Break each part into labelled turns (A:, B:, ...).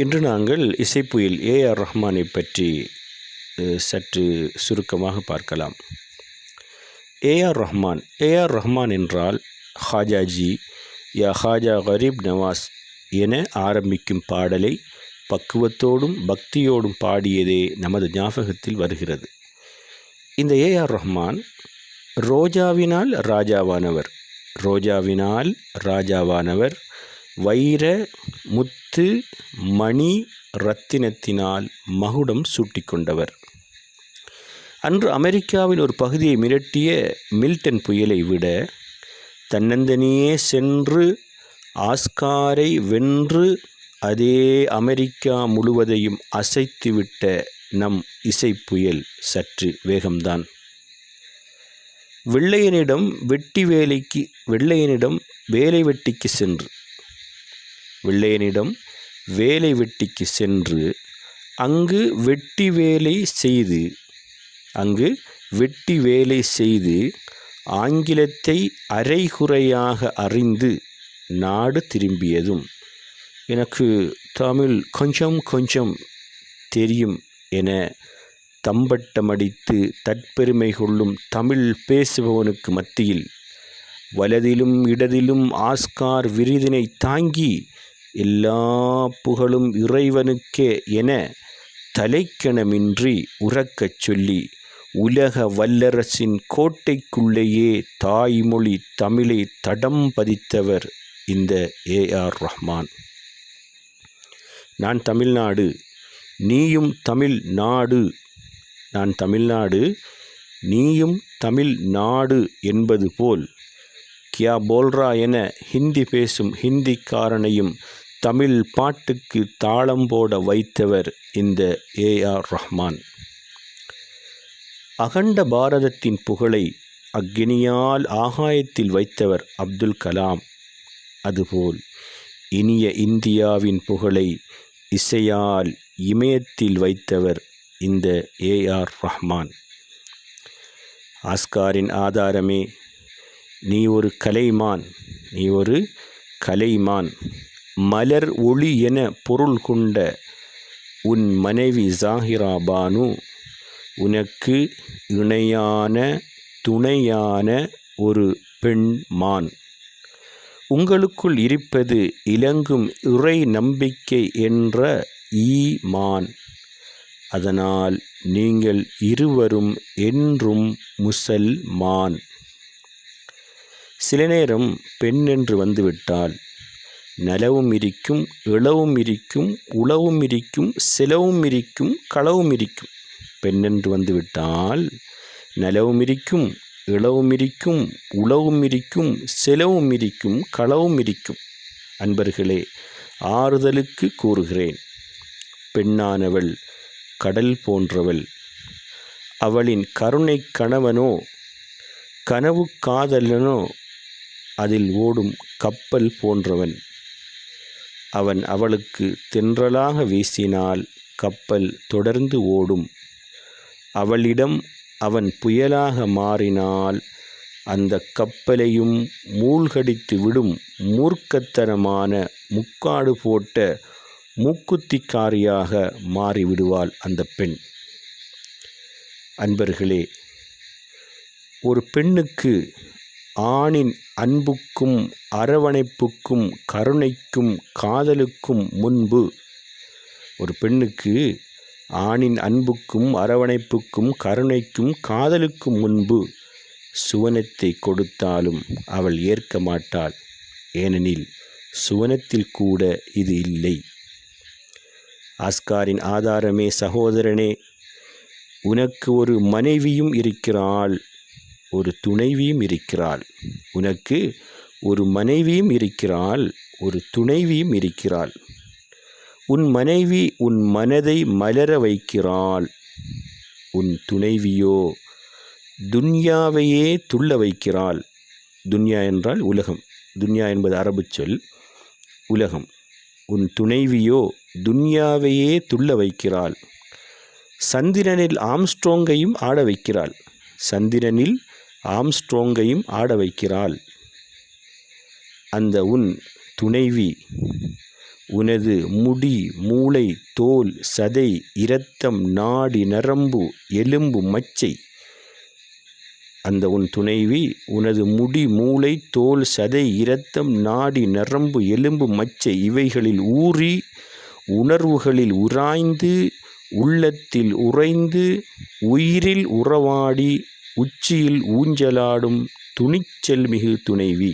A: இன்று நாங்கள் இசைப்புயல் ஏஆர் ரஹ்மானை பற்றி சற்று சுருக்கமாக பார்க்கலாம். ஏஆர் ரஹ்மான் என்றால் ஹாஜாஜி யா ஹாஜா கரீப் நவாஸ் என ஆரம்பிக்கும் பாடலை பக்குவத்தோடும் பக்தியோடும் பாடியதே நமது ஞாபகத்தில் வருகிறது. இந்த ஏஆர் ரஹ்மான் ரோஜாவினால் ராஜாவானவர், வைர முத்து மணி இரத்தினத்தினால் மகுடம் சூட்டிக்கொண்டவர். அன்று அமெரிக்காவின் ஒரு பகுதியை மிரட்டிய மில்டன் புயலை விட தன்னந்தனியே சென்று ஆஸ்காரை வென்று அதே அமெரிக்கா முழுவதையும் அசைத்துவிட்ட நம் இசைப்புயல் சற்று வேகம்தான். வெள்ளையனிடம் வேலை வெட்டிக்கு சென்று அங்கு வெட்டி வேலை செய்து ஆங்கிலத்தை அரைகுறையாக அறிந்து நாடு திரும்பியதும் எனக்கு தமிழ் கொஞ்சம் தெரியும் என தம்பட்டமடித்து தற்பெருமை கொள்ளும் தமிழ் பேசுபவனுக்கு மத்தியில் வலதிலும் இடதிலும் ஆஸ்கார் விருதினை தாங்கி எல்லா புகழும் இறைவனுக்கே என தலைக்கணமின்றி உறக்கச் சொல்லி உலக வல்லரசின் கோட்டைக்குள்ளேயே தாய்மொழி தமிழை தடம் பதித்தவர் இந்த ஏஆர் ரஹ்மான். நான் தமிழ்நாடு, நீயும் தமிழ்நாடு என்பது போல் கியா போல்ரா என ஹிந்தி பேசும் ஹிந்திக்காரனையும் தமிழ் பாட்டுக்கு தாளம் போட வைத்தவர் இந்த ஏஆர் ரஹ்மான். அகண்ட பாரதத்தின் புகழை அக்னியால் ஆகாயத்தில் வைத்தவர் அப்துல் கலாம். அதுபோல் இனிய இந்தியாவின் புகழை இசையால் இமயத்தில் வைத்தவர் இந்த ஏஆர் ரஹ்மான். ஆஸ்காரின் ஆதாரமே, நீ ஒரு கலைமான், மலர் ஒளி என பொருள் கொண்ட உன் மனைவி ஜாகிரா பானு உனக்கு இணையான துணையான ஒரு பெண்மான். உங்களுக்குள் இருப்பது இலங்கும் இறை நம்பிக்கை என்ற ஈமான். அதனால் நீங்கள் இருவரும் என்றும் முசல்மான். சில நேரம் பெண் என்று வந்துவிட்டால் நலவும் இருக்கும், இளவும் இருக்கும், உளவும் இருக்கும், செலவும் இருக்கும், களவும் இருக்கும். பெண்ணென்று வந்துவிட்டால் நலவும் இருக்கும், இளவும் இருக்கும், உளவும் இருக்கும், செலவும் இருக்கும், களவும் இருக்கும். அன்பர்களே, ஆறுதலுக்கு கூறுகிறேன், பெண்ணானவள் கடல் போன்றவள். அவளின் கருணை கணவனோ கனவு காதலனோ அதில் ஓடும் கப்பல் போன்றவன். அவன் அவளுக்கு தென்றலாக வீசினால் கப்பல் தொடர்ந்து ஓடும். அவளிடம் அவன் புயலாக மாறினால் அந்த கப்பலையும் மூழ்கடித்து விடும் மூர்க்கத்தனமான முக்காடு போட்ட மூக்குத்திக்காரியாக மாறிவிடுவாள் அந்த பெண். அன்பர்களே, ஒரு பெண்ணுக்கு ஆணின் அன்புக்கும் அரவணைப்புக்கும் கருணைக்கும் காதலுக்கும் முன்பு சுவனத்தை கொடுத்தாலும் அவள் ஏற்க மாட்டாள். ஏனெனில் சுவனத்தில் கூட இது இல்லை. ஆஸ்காரின் ஆதாரமே சகோதரனே, உனக்கு ஒரு மனைவியும் இருக்கிறாள், ஒரு துணைவியும் இருக்கிறாள். உன் மனைவி உன் மனதை மலர வைக்கிறாள். உன் துணைவியோ துன்யாவையே துள்ள வைக்கிறாள். துன்யா என்றால் உலகம், துன்யா என்பது அரபு சொல், உலகம். உன் துணைவியோ துன்யாவையே துள்ள வைக்கிறாள். சந்திரனில் ஆம்ஸ்ட்ராங்கையும் ஆட வைக்கிறாள். அந்த உன் துணைவி உனது முடி, மூளை, தோல், சதை, இரத்தம், நாடி, நரம்பு, எலும்பு, மச்சை. அந்த உன் துணைவி உனது முடி, மூளை, தோல், சதை, இரத்தம், நாடி, நரம்பு, எலும்பு, மச்சை இவைகளில் ஊறி உணர்வுகளில் உராய்ந்து உள்ளத்தில் உறைந்து உயிரில் உறவாடி உச்சியில் ஊஞ்சலாடும் துணிச்சல் மிகு துணைவி.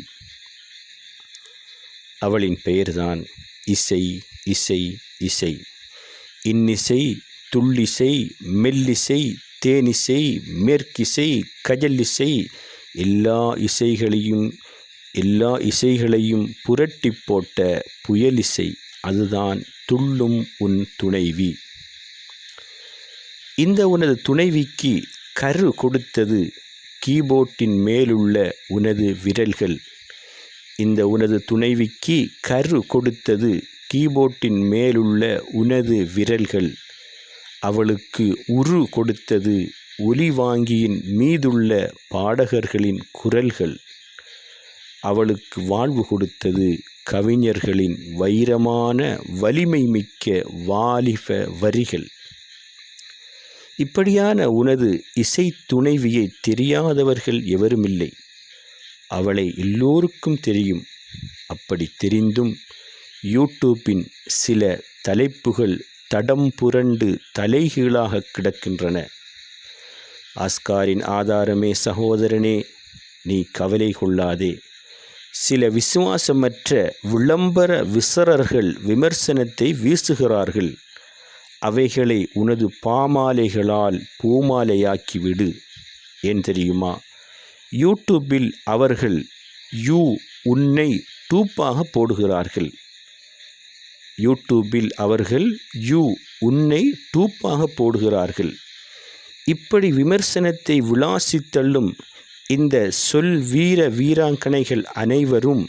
A: அவளின் பெயர்தான் இசை. இசை இசை இன்னிசை, துள்ளிசை, மெல்லிசை, தேனிசை, மேற்கிசை, கஜல்லிசை, எல்லா இசைகளையும் புரட்டி போட்ட புயலிசை. அதுதான் துள்ளும் உன் துணைவி. இந்த உனது துணைவிக்கு கரு கொடுத்தது கீபோர்டின் மேலுள்ள உனது விரல்கள். இந்த உனது துணைவிக்கு கரு கொடுத்தது கீபோர்டின் மேலுள்ள உனது விரல்கள். அவளுக்கு உரு கொடுத்தது ஒலிவாங்கியின் மீதுள்ள பாடகர்களின் குரல்கள். அவளுக்கு வாழ்வு கொடுத்தது கவிஞர்களின் வைரமான வலிமை மிக்க வாலிப வரிகள். இப்படியான உனது இசை துணைவியை தெரியாதவர்கள் எவருமில்லை. அவளை எல்லோருக்கும் தெரியும். அப்படி தெரிந்தும் யூடியூப்பின் சில தலைப்புகள் தடம் புரண்டு தலைகீழாக கிடக்கின்றன. ஆஸ்காரின் ஆதாரமே சகோதரனே, நீ கவலை கொள்ளாதே. சில விசுவாசமற்ற விளம்பர விசரர்கள் விமர்சனத்தை வீசுகிறார்கள். அவைகளை உனது பாமாலைகளால் பூமாலையாக்கிவிடு. ஏன் தெரியுமா? யூடியூப்பில் அவர்கள் உன்னை டூப்பாக போடுகிறார்கள். யூடியூப்பில் அவர்கள் உன்னை டூப்பாக போடுகிறார்கள். இப்படி விமர்சனத்தை விளாசித்தள்ளும் இந்த சொல் வீராங்கனைகள் அனைவரும்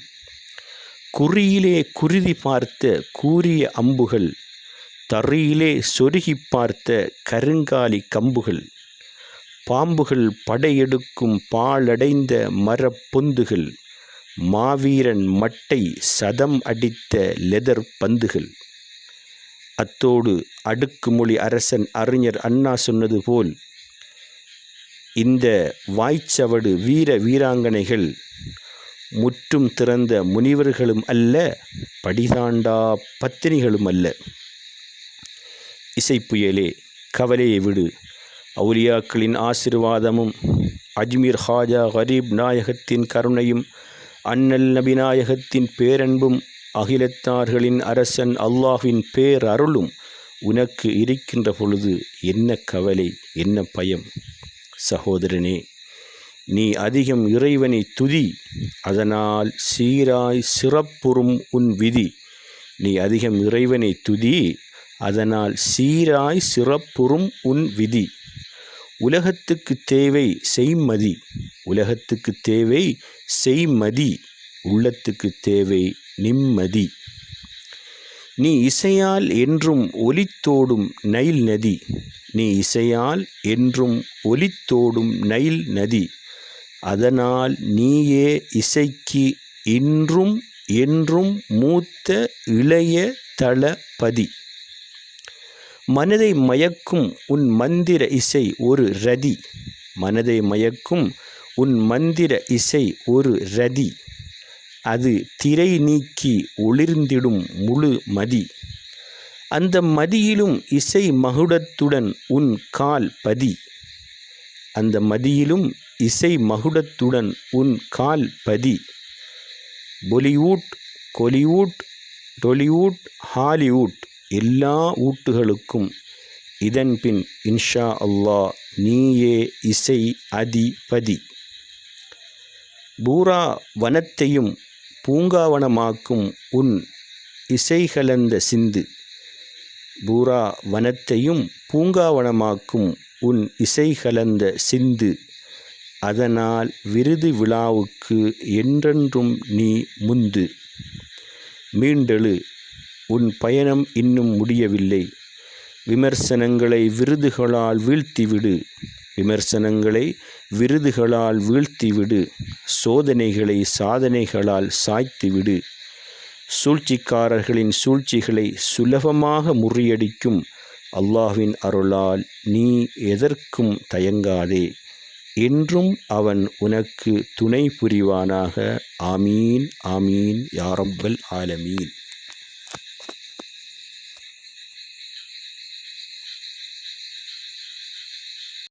A: குறியிலே குருதி பார்த்த கூரிய அம்புகள், தறியிலே சொருகி பார்த்த கருங்காலி கம்புகள், பாம்புகள் படையெடுக்கும் பாழடைந்த மரப்பொந்துகள், மாவீரன் மட்டை சதம் அடித்த லெதர் பந்துகள். அத்தோடு அடுக்குமொழி அரசன் அறிஞர் அண்ணா சொன்னது போல், இந்த வாய்ச்சவடு வீராங்கனைகள் முற்றும் திறந்த முனிவர்களும் அல்ல, படிதாண்டா பத்தினிகளும் அல்ல. இசைப்புயலே, கவலையை விடு. அவுலியாக்களின் ஆசிர்வாதமும் அஜ்மீர் ஹாஜா கரீப் நாயகத்தின் கருணையும் அண்ணல் நபிநாயகத்தின் பேரன்பும் அகிலத்தார்களின் அரசன் அல்லாஹ்வின் பேரருளும் உனக்கு இருக்கின்ற பொழுது என்ன கவலை, என்ன பயம்? சகோதரனே, நீ அதிகம் இறைவனை துதி, அதனால் சீராய் சிறப்புறும் உன் விதி. நீ அதிகம் இறைவனை துதி, அதனால் சீராய் சிறப்புறும் உன் விதி. உலகத்துக்கு தேவை செய்மதி, உலகத்துக்கு தேவை செய்மதி, உள்ளத்துக்கு தேவை நிம்மதி. நீ இசையால் என்றும் ஒலித்தோடும் நைல் நதி, நீ இசையால் என்றும் ஒலித்தோடும் நைல் நதி. அதனால் நீயே இசைக்கு இன்றும் என்றும் மூத்த இளைய தளபதி. மனதை மயக்கும் உன் மந்திர இசை ஒரு ரதி, மனதை மயக்கும் உன் மந்திர இசை ஒரு ரதி. அது திரை நீக்கி ஒளிர்ந்திடும் முழு மதி. அந்த மதியிலும் இசை மகுடத்துடன் உன் கால் பதி, அந்த மதியிலும் இசை மகுடத்துடன் உன் கால் பதி. பொலிவுட், கொலிவுட், டொலிவுட், ஹாலிவுட் எல்லா ஊட்டுகளுக்கும் இதன் பின் இன்ஷா அல்லாஹ் நீயே இசை அதிபதி. பூரா வனத்தையும் பூங்காவனமாக்கும் உன் இசை கலந்த சிந்து, பூரா வனத்தையும் பூங்காவனமாக்கும் உன் இசை கலந்த சிந்து. அதனால் விருது விழாவுக்கு என்றென்றும் நீ முந்து. மீண்டெழு, உன் பயணம் இன்னும் முடியவில்லை. விமர்சனங்களை விருதுகளால் வீழ்த்திவிடு, விமர்சனங்களை விருதுகளால் வீழ்த்திவிடு. சோதனைகளை சாதனைகளால் சாய்த்துவிடு. சூழ்ச்சிக்காரர்களின் சூழ்ச்சிகளை சுலபமாக முறியடிக்கும் அல்லாஹ்வின் அருளால் நீ எதற்கும் தயங்காதே. என்றும் அவன் உனக்கு துணை புரிவானாக. ஆமீன் ஆமீன் யா ரப்பல் ஆலமீன்.